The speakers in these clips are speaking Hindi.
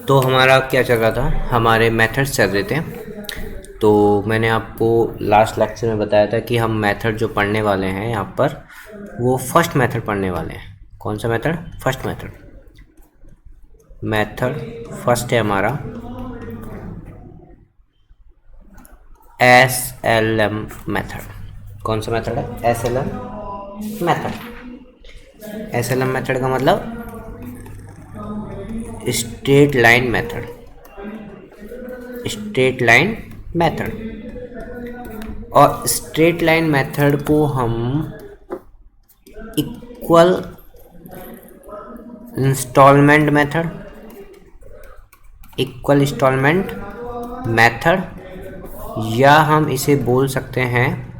तो हमारा क्या चल रहा था, हमारे मेथड्स चल रहे थे। तो मैंने आपको लास्ट लेक्चर में बताया था कि हम मेथड जो पढ़ने वाले हैं यहाँ पर, वो फर्स्ट मेथड पढ़ने वाले हैं। कौन सा method? First method. Method first है हमारा एस एल एम मेथड। कौन सा मेथड है? S L M method. S L M method का मतलब straight line method. Straight line method. और स्ट्रेट लाइन मेथड को हम equal instalment method, equal instalment method, या हम इसे बोल सकते हैं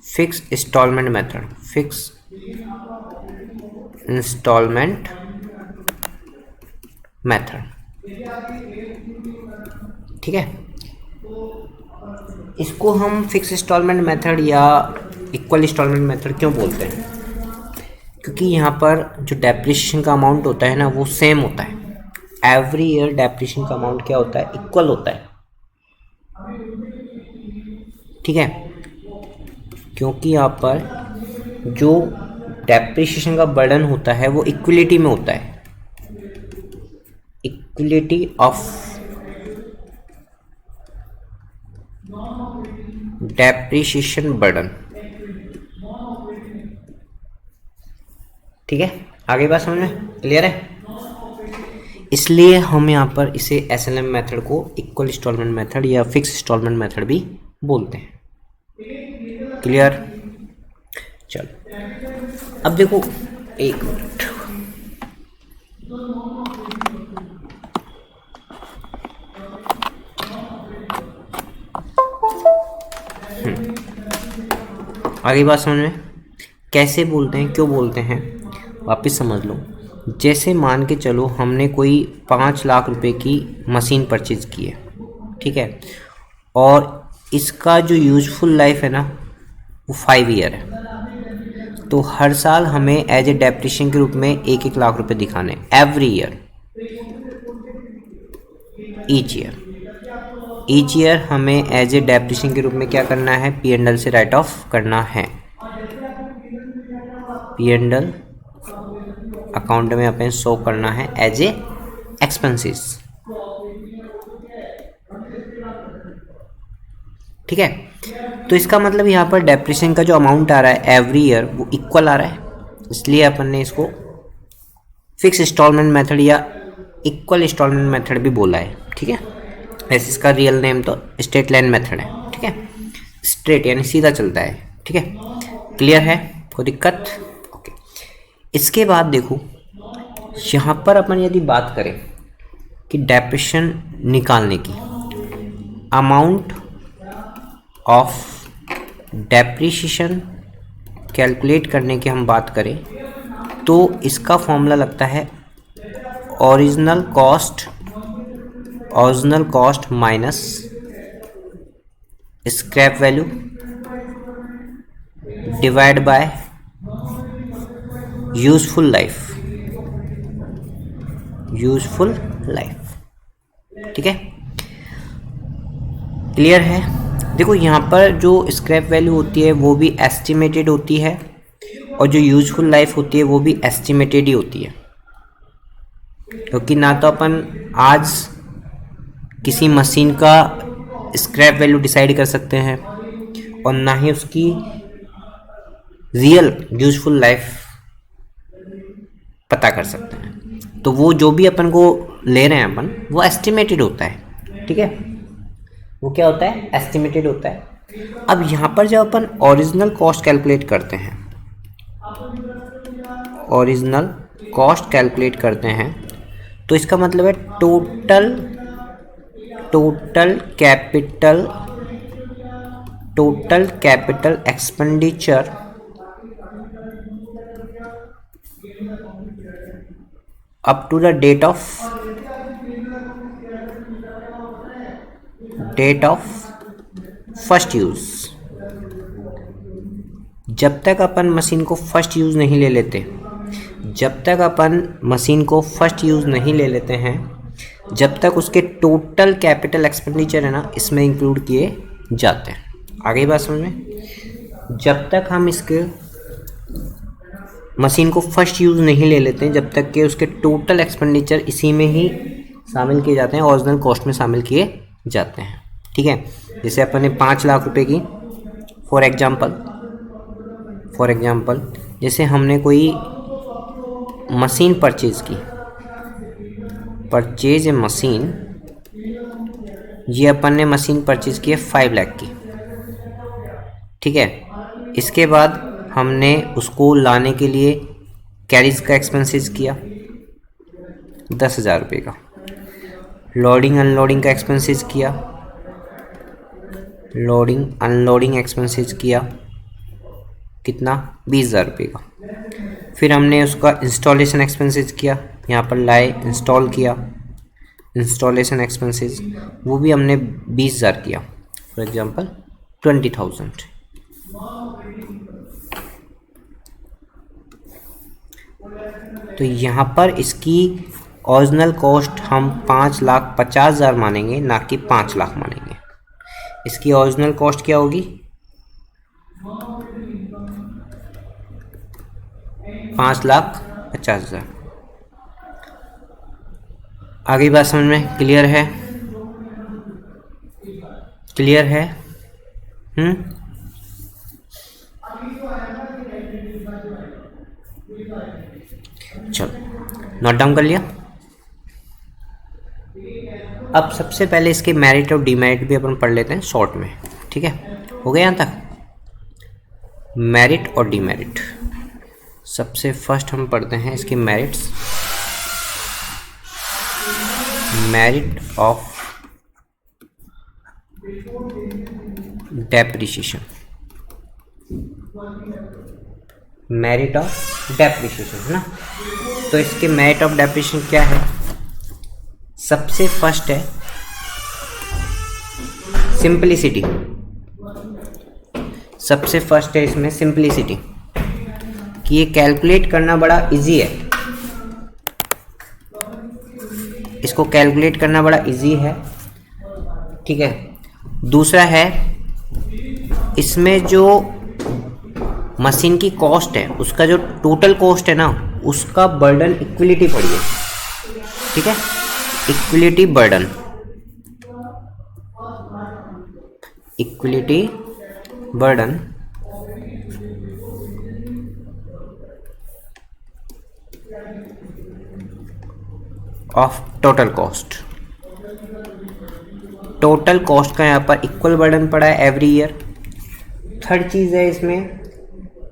fix instalment method. Fix instalment method. ठीक है, इसको हम फिक्स इंस्टॉलमेंट मेथड या इक्वल इंस्टॉलमेंट मेथड क्यों बोलते हैं? क्योंकि यहाँ पर जो डेप्रिसिएशन का अमाउंट होता है ना, वो सेम होता है। एवरी ईयर डेप्रिसिएशन का अमाउंट क्या होता है? इक्वल होता है। ठीक है, क्योंकि यहाँ पर जो डेप्रिसिएशन का बर्डन होता है वो इक्वलिटी में होता है। Equality of depreciation burden. ठीक है, आगे बात समझ में क्लियर है? इसलिए हम यहाँ पर इसे एसएलएम मेथड को इक्वल इंस्टॉलमेंट मेथड या फिक्स इंस्टॉलमेंट मेथड भी बोलते हैं। क्लियर? चलो अब देखो, एक मिनट। आगे बात समझ में? कैसे बोलते हैं, क्यों बोलते हैं, वापस समझ लो। जैसे मान के चलो हमने कोई 5 लाख रुपए की मशीन परचेज की है, ठीक है, और इसका जो यूजफुल लाइफ है ना वो 5 ईयर है। तो हर साल हमें एज ए डेप्रिसिएशन के रूप में 1-1 लाख रुपए दिखाने, एवरी ईयर, ईच ईयर हमें एज ए डेप्रिसिएशन के रूप में क्या करना है? P&L से राइट ऑफ करना है। P&L अकाउंट में अपन शो करना है एज ए एक्सपेंसेस। ठीक है, तो इसका मतलब यहाँ पर डेप्रिसिएशन का जो अमाउंट आ रहा है एवरी ईयर वो इक्वल आ रहा है, इसलिए अपन ने इसको फिक्स इंस्टॉलमेंट मेथड या इक्वल इंस्टॉलमेंट मेथड भी बोला है। ठीक है, वैसे इसका रियल नेम तो स्ट्रेट लाइन मेथड है। ठीक है, स्ट्रेट यानी सीधा चलता है। ठीक है, क्लियर है? कोई दिक्कत? ओके। इसके बाद देखो, यहाँ पर अपन यदि बात करें कि डेप्रिसिएशन निकालने की, अमाउंट ऑफ डेप्रिसिएशन कैलकुलेट करने की हम बात करें तो इसका फॉर्मूला लगता है original cost minus scrap value divide by useful life. ठीक है, क्लियर है? देखो यहाँ पर जो स्क्रैप वैल्यू होती है वो भी एस्टिमेटेड होती है, और जो यूजफुल लाइफ होती है वो भी एस्टिमेटेड ही होती है। क्योंकि ना तो अपन आज किसी मशीन का स्क्रैप वैल्यू डिसाइड कर सकते हैं और ना ही उसकी रियल यूजफुल लाइफ पता कर सकते हैं। तो वो जो भी अपन को ले रहे हैं अपन, वो एस्टिमेटेड होता है। ठीक है, वो क्या होता है? एस्टिमेटेड होता है। अब यहाँ पर जब अपन ओरिजिनल कॉस्ट कैलकुलेट करते हैं, ओरिजिनल कॉस्ट कैलकुलेट करते हैं तो इसका मतलब है total capital expenditure up to the date of first use. जब तक अपन मशीन को फर्स्ट यूज नहीं ले लेते, जब तक अपन मशीन को फर्स्ट यूज़ नहीं ले लेते हैं, जब तक उसके टोटल कैपिटल एक्सपेंडिचर है ना इसमें इंक्लूड किए जाते हैं। आगे बात समझ में? जब तक हम इसके मशीन को फर्स्ट यूज़ नहीं ले लेते हैं, जब तक कि उसके टोटल एक्सपेंडिचर इसी में ही शामिल किए जाते हैं, ओरिजिनल कॉस्ट में शामिल किए जाते हैं। ठीक है, जैसे अपन ने 5 लाख रुपए की फॉर एग्जाम्पल जैसे हमने कोई मशीन परचेज ए मशीन, ये अपन ने मशीन परचेज की है 5 लाख की। ठीक है, इसके बाद हमने उसको लाने के लिए कैरिज का एक्सपेंसेस किया 10,000 रुपये का, लोडिंग अनलोडिंग का एक्सपेंसेस किया, लोडिंग अनलोडिंग एक्सपेंसेस किया कितना 20,000 रुपये का। फिर हमने उसका इंस्टॉलेशन एक्सपेंसेस किया, यहाँ पर लाए इंस्टॉल किया, इंस्टॉलेशन एक्सपेंसेस वो भी हमने 20,000 किया, फॉर एग्जांपल 20,000। तो यहाँ पर इसकी ओरिजिनल कॉस्ट हम 5,50,000 मानेंगे, ना कि 5 लाख मानेंगे। इसकी ओरिजिनल कॉस्ट क्या होगी? 5,50,000। आगे बात समझ में क्लियर है? क्लियर है? चलो नोट डाउन कर लिया। अब सबसे पहले इसके मेरिट और डीमेरिट भी अपन पढ़ लेते हैं शॉर्ट में। ठीक है, हो गया यहाँ तक? मेरिट और डीमेरिट सबसे फर्स्ट हम पढ़ते हैं इसके merits. Merit of depreciation, merit of depreciation है ना। तो इसके मेरिट ऑफ डेप्रिसिएशन क्या है? सबसे फर्स्ट है सिंपलिसिटी। सबसे फर्स्ट है इसमें सिंपलिसिटी, कि ये कैलकुलेट करना बड़ा इजी है, इसको कैलकुलेट करना बड़ा इजी है। ठीक है, दूसरा है इसमें जो मशीन की कॉस्ट है, उसका जो टोटल कॉस्ट है ना, उसका बर्डन इक्विलिटी पड़ी है। ठीक है, equality burden, equality burden of total cost. Total cost का यहाँ पर इक्वल बर्डन पड़ा है एवरी ईयर। थर्ड चीज़ है इसमें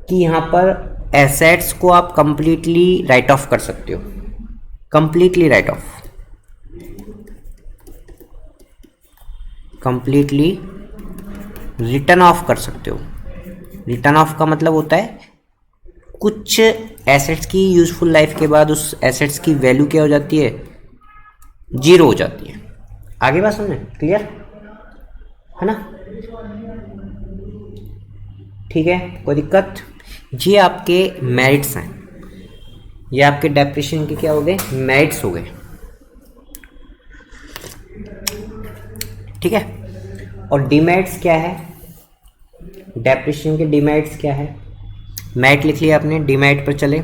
कि यहाँ पर एसेट्स को आप कंप्लीटली राइट ऑफ कर सकते हो, completely right of, completely return of कर सकते हो। रिटर्न ऑफ का मतलब होता है कुछ एसेट्स की यूजफुल लाइफ के बाद उस एसेट्स की वैल्यू क्या हो जाती है? 0 हो जाती है। आगे बात समझे? क्लियर है ना? ठीक है, कोई दिक्कत? ये आपके मेरिट्स हैं, ये आपके डेप्रिसिएशन के क्या हो गए? मेरिट्स हो गए। ठीक है, और डीमेरिट्स क्या है? डेप्रिसिएशन के डीमेरिट्स क्या है? मेरिट लिख लिया आपने, डीमेरिट पर चले।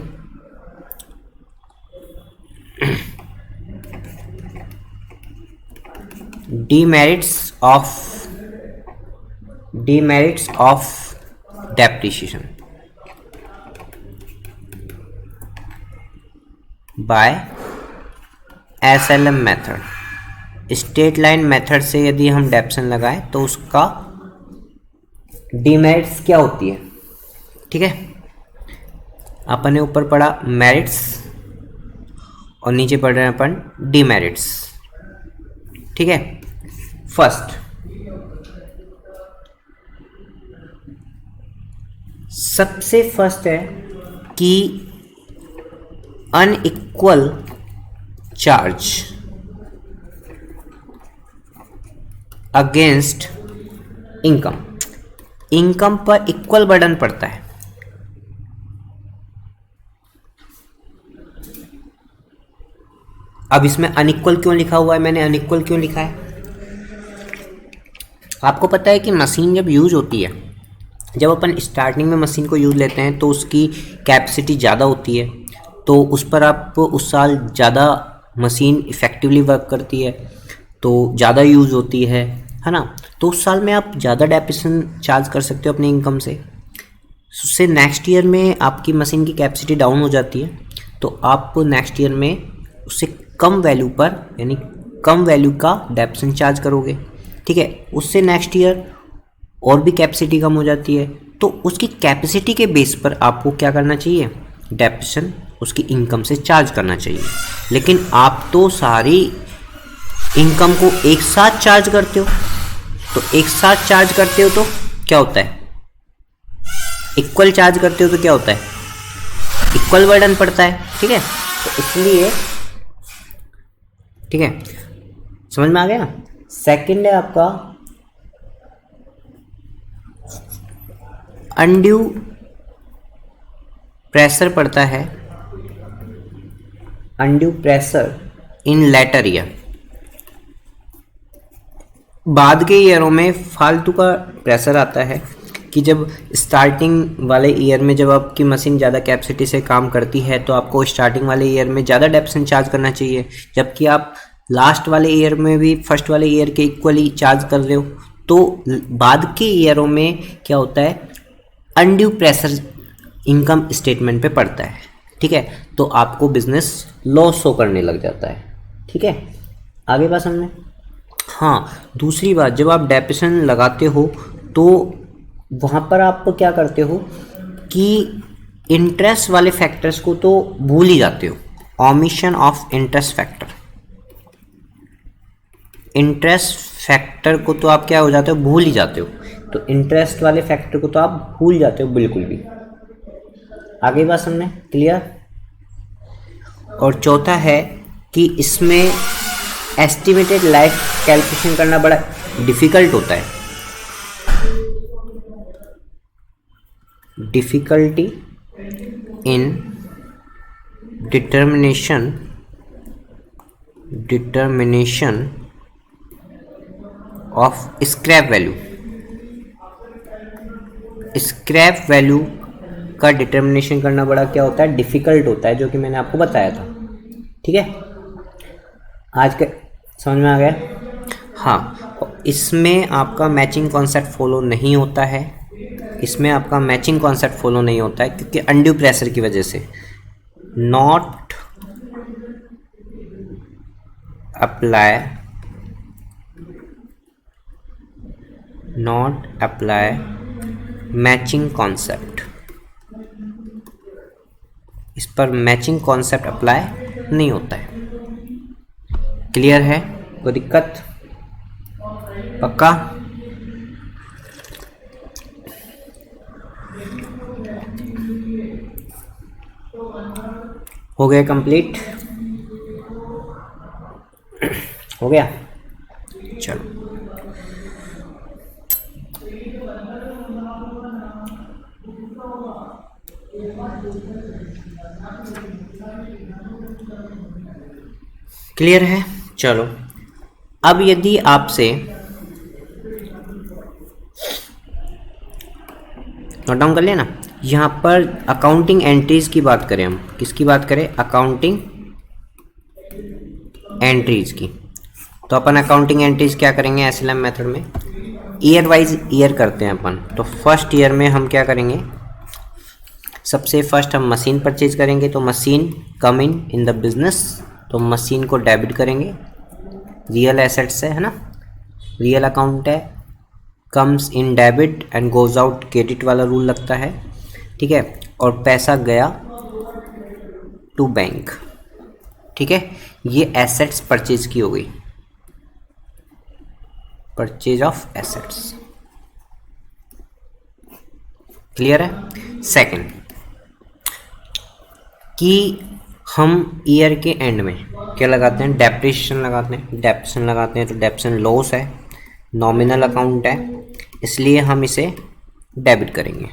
Demerits of depreciation by SLM method. Straight line method से यदि हम डेप्शन लगाएं तो उसका डीमेरिट्स क्या होती है? ठीक है, अपन ने ऊपर पढ़ा मेरिट्स और नीचे पढ़ रहे हैं अपन डीमेरिट्स। ठीक है, फर्स्ट सबसे फर्स्ट है कि unequal charge against income. Income पर इक्वल बर्डन पड़ता है। अब इसमें अनइक्वल क्यों लिखा हुआ है, मैंने अनइक्वल क्यों लिखा है? आपको पता है कि मशीन जब यूज़ होती है, जब अपन स्टार्टिंग में मशीन को यूज़ लेते हैं तो उसकी कैपेसिटी ज़्यादा होती है, तो उस पर आप उस साल ज़्यादा मशीन इफ़ेक्टिवली वर्क करती है, तो ज़्यादा यूज़ होती है ना, तो उस साल में आप ज़्यादा डेप्रिसिएशन चार्ज कर सकते हो अपनी इनकम से। उससे नेक्स्ट ईयर में आपकी मशीन की कैपेसिटी डाउन हो जाती है, तो आप नेक्स्ट ईयर में उससे कम वैल्यू पर, यानी कम वैल्यू का डेप्रिसिएशन चार्ज करोगे, ठीक है। उससे नेक्स्ट ईयर और भी कैपेसिटी कम हो जाती है, तो उसकी कैपेसिटी के बेस पर आपको क्या करना चाहिए, डेप्रिसिएशन उसकी इनकम से चार्ज करना चाहिए। लेकिन आप तो सारी इनकम को एक साथ चार्ज करते हो, तो एक साथ चार्ज करते हो तो क्या होता है, इक्वल चार्ज करते हो तो क्या होता है, इक्वल बर्डन पड़ता है, ठीक है। तो इसलिए, ठीक है, समझ में आ गया। सेकंड है आपका अनड्यू प्रेशर पड़ता है, undue pressure in later year. बाद के ईयरों में फालतू का प्रेशर आता है कि जब स्टार्टिंग वाले ईयर में जब आपकी मशीन ज़्यादा कैपेसिटी से काम करती है तो आपको स्टार्टिंग वाले ईयर में ज़्यादा डेप्रिसिएशन चार्ज करना चाहिए, जबकि आप लास्ट वाले ईयर में भी फर्स्ट वाले ईयर के इक्वली चार्ज कर रहे हो, तो बाद के ईयरों में क्या होता है, अनड्यू प्रेशर इनकम स्टेटमेंट पे पड़ता है, ठीक है। तो आपको बिजनेस लॉस शो करने लग जाता है, ठीक है। आगे बात समझे। हाँ, दूसरी बात, जब आप डेप्रिसिएशन लगाते हो तो वहाँ पर आप क्या करते हो कि इंटरेस्ट वाले फैक्टर्स को तो भूल ही जाते हो, omission of interest factor, interest factor को तो आप क्या हो जाते हो, भूल ही जाते हो, तो इंटरेस्ट वाले फैक्टर को तो आप भूल जाते हो बिल्कुल भी। आगे बात समझे, क्लियर। और चौथा है कि इसमें एस्टिमेटेड लाइफ कैलकुलेशन करना बड़ा डिफिकल्ट होता है, difficulty in determination of scrap value. Scrap value का डिटर्मिनेशन करना बड़ा क्या होता है, डिफिकल्ट होता है, जो कि मैंने आपको बताया था, ठीक है। आज के समझ में आ गया। हाँ, इसमें आपका मैचिंग कॉन्सेप्ट फॉलो नहीं होता है, इसमें आपका मैचिंग कॉन्सेप्ट फॉलो नहीं होता है क्योंकि अनड्यू प्रेशर की वजह से नॉट अप्लाई मैचिंग कॉन्सेप्ट, इस पर मैचिंग कॉन्सेप्ट अप्लाई नहीं होता है। क्लियर है, कोई दिक्कत? पक्का? हो गया कंप्लीट? हो गया, चलो। क्लियर है, चलो। अब यदि आपसे नोट डाउन कर लेना, यहाँ पर अकाउंटिंग एंट्रीज की बात करें, हम किसकी बात करें, अकाउंटिंग एंट्रीज की, तो अपन अकाउंटिंग एंट्रीज क्या करेंगे एसएलएम मेथड में, ईयर वाइज ईयर करते हैं अपन। तो फर्स्ट ईयर में हम क्या करेंगे, सबसे फर्स्ट हम मशीन परचेज करेंगे, तो machine come in the business, तो मशीन को डेबिट करेंगे, रियल एसेट्स है ना, रियल अकाउंट है, comes in debit and goes out credit वाला रूल लगता है, ठीक है। और पैसा गया टू बैंक, ठीक है। ये एसेट्स परचेज की हो गई, परचेज ऑफ एसेट्स। क्लियर है। सेकंड कि हम ईयर के एंड में क्या लगाते हैं, डेप्रिसिएशन लगाते हैं, डेप्रिसिएशन लगाते हैं तो डेप्रिसिएशन लॉस है, नॉमिनल अकाउंट है, इसलिए हम इसे डेबिट करेंगे,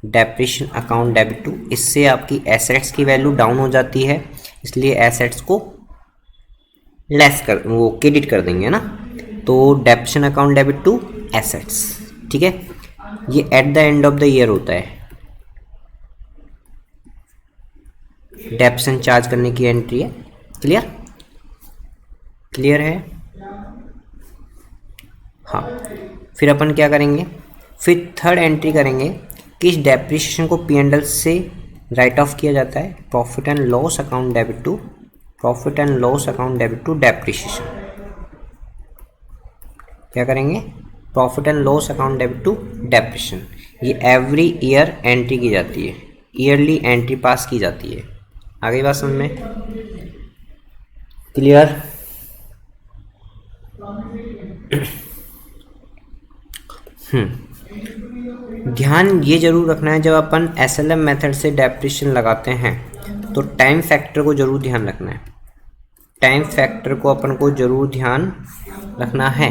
डेप्रिसिएशन अकाउंट डेबिट टू। इससे आपकी एसेट्स की वैल्यू डाउन हो जाती है, इसलिए एसेट्स को लेस कर वो क्रेडिट कर देंगे ना, तो depreciation account debit to assets. ठीक है, ये at the end of the year होता है, डेप्रिसिएशन चार्ज करने की एंट्री है। क्लियर, क्लियर है। हाँ, फिर अपन क्या करेंगे, फिर थर्ड एंट्री करेंगे कि इस डेप्रिसिएशन को P&L से राइट ऑफ किया जाता है, profit and loss account debit to, profit and loss account debit to depreciation. क्या करेंगे, profit and loss account debit to depreciation. ये एवरी ईयर एंट्री की जाती है, ईयरली एंट्री पास की जाती है। आगे बात समझ में, क्लियर। ध्यान ये जरूर रखना है, जब अपन SLM मेथड से डेप्रिसिएशन लगाते हैं तो टाइम फैक्टर को जरूर ध्यान रखना है, टाइम फैक्टर को अपन को जरूर ध्यान रखना है,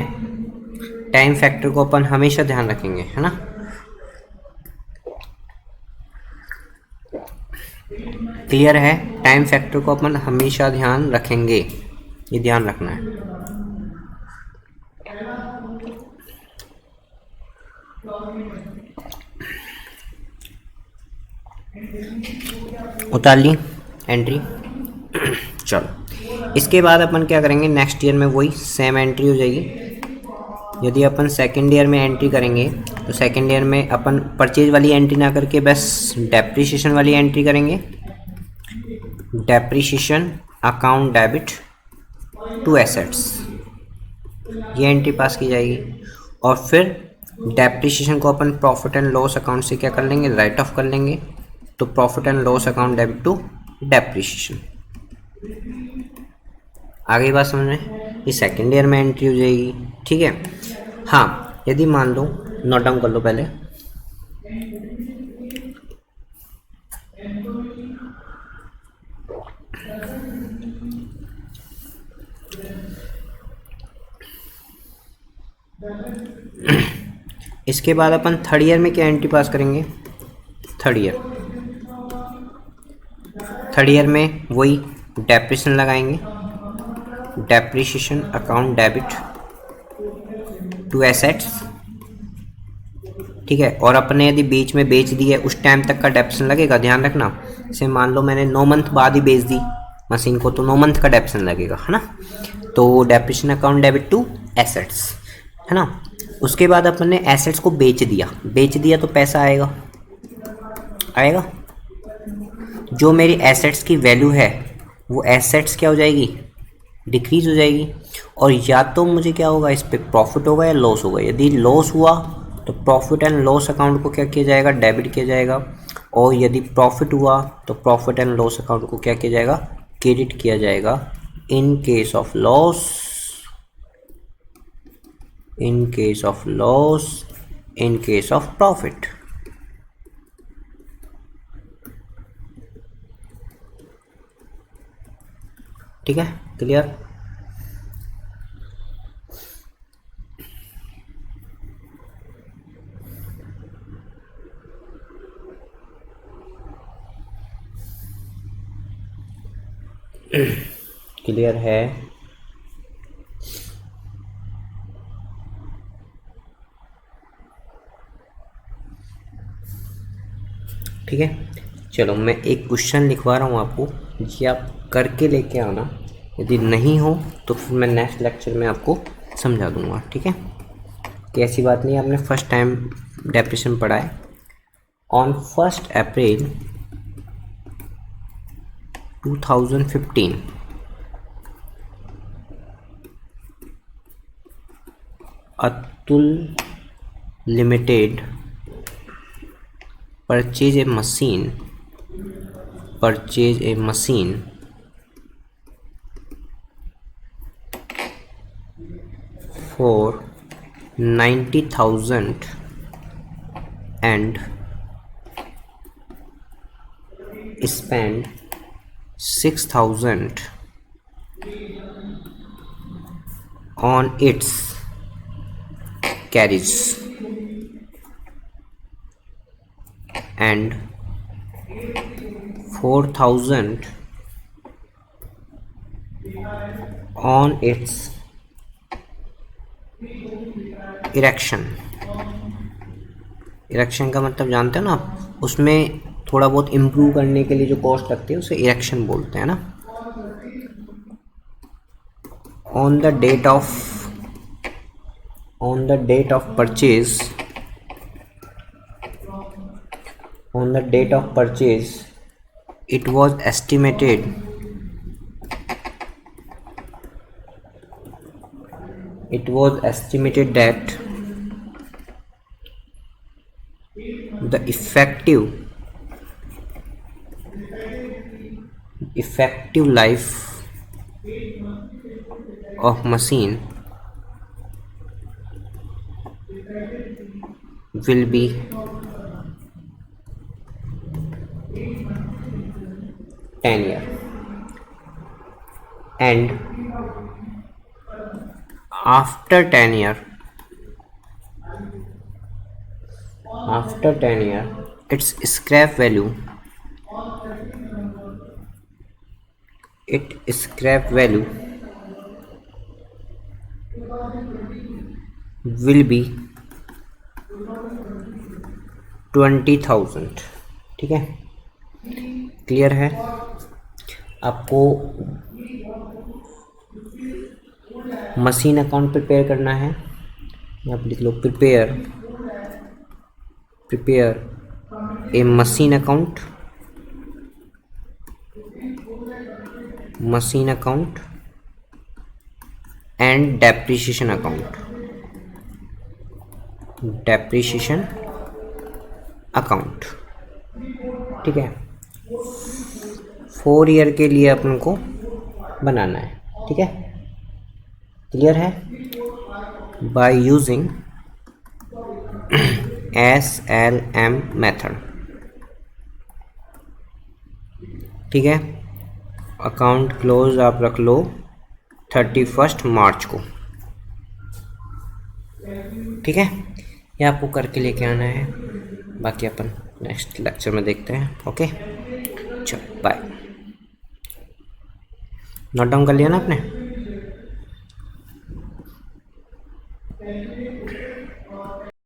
टाइम फैक्टर को अपन हमेशा ध्यान रखेंगे, है ना। क्लियर है, टाइम फैक्टर को अपन हमेशा ध्यान रखेंगे, ये ध्यान रखना है। उतार ली एंट्री। चलो, इसके बाद अपन क्या करेंगे, नेक्स्ट ईयर में वही सेम एंट्री हो जाएगी। यदि अपन सेकेंड ईयर में एंट्री करेंगे तो सेकेंड ईयर में अपन परचेज वाली एंट्री ना करके बस डेप्रिसिएशन वाली एंट्री करेंगे, depreciation account debit to assets, ये एंट्री पास की जाएगी। और फिर डेप्रिसिएशन को अपन प्रॉफिट एंड लॉस अकाउंट से क्या कर लेंगे, राइट ऑफ कर लेंगे, तो profit and loss account debit to depreciation. आगे बात समझ में, ये सेकेंड ईयर में एंट्री हो जाएगी। ठीक है। हाँ, यदि मान लो, नोट डाउन कर लो पहले, इसके बाद अपन थर्ड ईयर में क्या एंट्री पास करेंगे, थर्ड ईयर में वही डेप्रिसिएशन लगाएंगे, depreciation account debit to assets. ठीक है, और अपने यदि बीच में बेच दी है उस टाइम तक का डेप्रिसिएशन लगेगा, ध्यान रखना। जैसे मान लो मैंने 9 मंथ बाद ही बेच दी मशीन को, तो 9 मंथ का डेप्रिसिएशन लगेगा, है ना। तो depreciation account debit to assets, है ना। उसके बाद अपन ने एसेट्स को बेच दिया तो पैसा आएगा। जो मेरी एसेट्स की वैल्यू है वो एसेट्स क्या हो जाएगी, डिक्रीज हो जाएगी। और या तो मुझे क्या होगा, इस पे प्रॉफिट होगा या लॉस होगा। यदि लॉस हुआ तो प्रॉफिट एंड लॉस अकाउंट को क्या किया जाएगा, डेबिट किया जाएगा। और यदि प्रॉफिट हुआ तो प्रॉफिट एंड लॉस अकाउंट को क्या किया जाएगा, क्रेडिट किया जाएगा। In case of loss, in case of loss, in case of profit. ठीक है, क्लियर। क्लियर है। ठीक है, चलो मैं एक क्वेश्चन लिखवा रहा हूँ आपको, ये आप करके लेके आना। यदि नहीं हो तो फिर मैं नेक्स्ट लेक्चर में आपको समझा दूंगा। ठीक है, कि ऐसी बात नहीं, आपने फर्स्ट टाइम डेप्रिसिएशन पढ़ा है। On 1 April 2015 Atul limited purchase a machine for 90,000 and spend 6,000 on its carriage and 4,000 on it's erection. Erection का मतलब जानते हो ना आप, उसमें थोड़ा बहुत इम्प्रूव करने के लिए जो कॉस्ट लगती है उसे इरेक्शन बोलते हैं ना। On the date of purchase, on the date of purchase it was estimated that the effective life of machine will be 10 years, and after 10 years its scrap value will be 20,000। ठीक है, क्लियर है? आपको मशीन अकाउंट प्रिपेयर करना है, यहाँ पर लिख लो prepare a machine account and depreciation account. ठीक है, 4 ईयर के लिए अपन को बनाना है। ठीक है, क्लियर है? By using SLM method. ठीक है, अकाउंट क्लोज आप रख लो 31 मार्च को। ठीक है, ये आपको करके लेके आना है, बाकी अपन नेक्स्ट लेक्चर में देखते हैं। ओके, चलो बाय। नोट डाउन कर लिया ना आपने?